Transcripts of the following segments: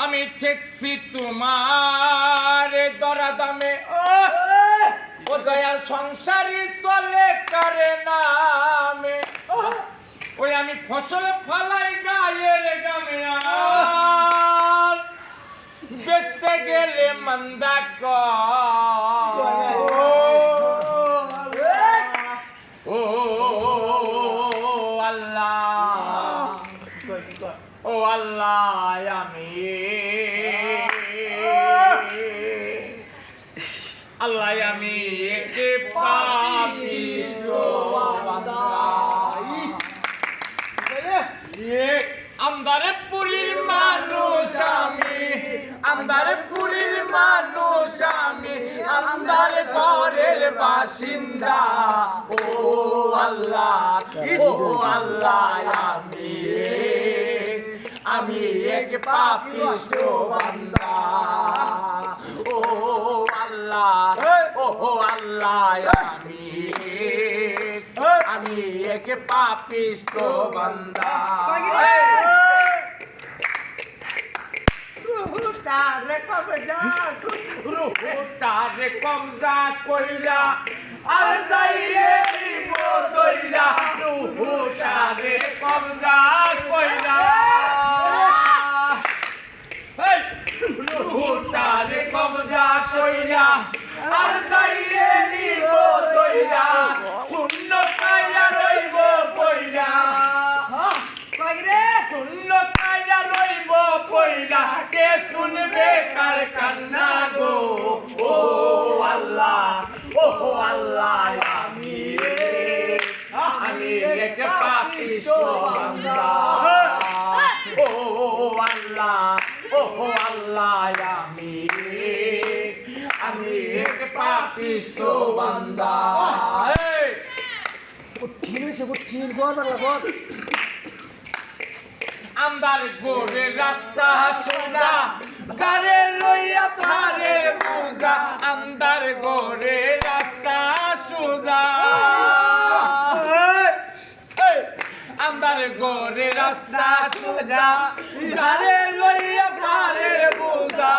আমি ঠেকছি তোমার দরা দামে ও দয়াল সংসারী চলে করে নামে ওই আমি ফসল ফলাই গায়ের গামে আর বেচতে গেলে মন্দা ও আল্লাহ ও আল্লাহ আমি আল্লাহ আমি একে পাপিষ্ঠ বান্দা আমদারে পুরীর মানুষ আমি আমদারে পুরীর মানুষ আমি আমদার ঘরের বাসিন্দা ও আল্লাহ ও আল্লাহ আমি এক পাপিষ্ঠ বান্দা ও আল্লাহ ও আল্লাহ আমি এক পাপিষ্ঠ বান্দা তারে কবজা কইরা আর যাইরে দিব দইরা তারে কবজা কইরা তারে কবজা কইরা আর যাইরে দিব দইরা শূন্য কাইয়া রইব কইরা শূন্য কাইয়া রইব কইরা কে শুনবে কার কান্না গো ও আল্লাহ ও আল্লাহ আমি এক পাপিষ্ঠ বান্দা ও আল্লাহ ও আল্লাহ আমি এক পাপিষ্ঠ বান্দা আমদার গোরে রাস্তা সোজা গারে লইয়া পারে পূজা আমদার গোরে রাস্তা সোজা আমদার গোরে রাস্তা সোজা গারে লইয়া পারে পূজা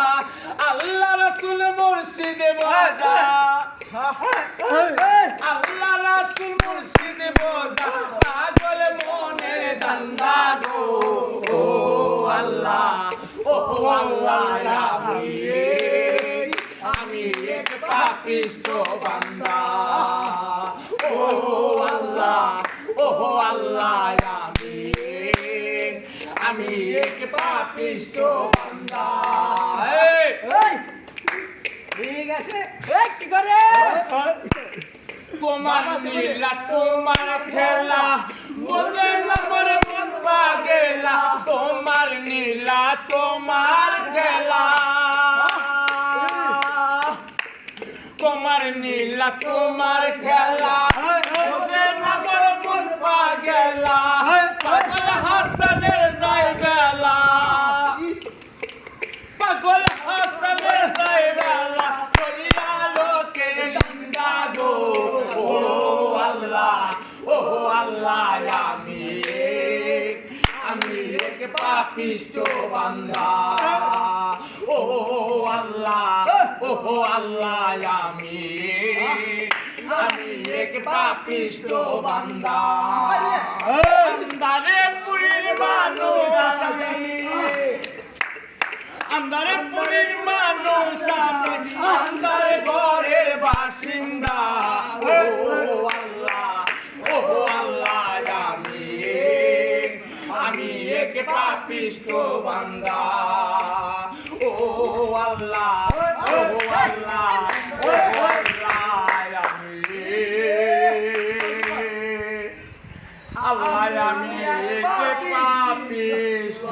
আল্লাহ রাসূল মুর্শিদ বোঝা আল্লাহ রাসূল মুর্শিদ বোঝা পাগল মনের দান্দা গো ও আল্লাহ আমি এক পাপিষ্ঠ বান্দা ও আল্লাহ আমি এক পাপিষ্ঠ বান্দা ঠিক আছে কি করে তোমার নীলা তোমার খেলা বলে না করে মন পাগেলা তোমার নীলা তোমার খেলা তোমার নীলা তোমার খেলা বলে না করে মন পাগেলা পাগল হাসানের যায় বেলা পাগল হাসানের যায় বেলা কইয়া লোকের নিন্দা গো ও আল্লাহ আমি এক পাপিষ্ঠ বান্দা ও আল্লাহ আমি এক পাপিষ্ঠ বান্দা আমদারে পুরীর মানুষ আমদারে পুরীর মানুষ আমদার ঘরের বাসিন্দা ও আল্লাহ আমি এক পাপিষ্ঠ বান্দা ও আল্লাহ আমি এক পাপিষ্ঠ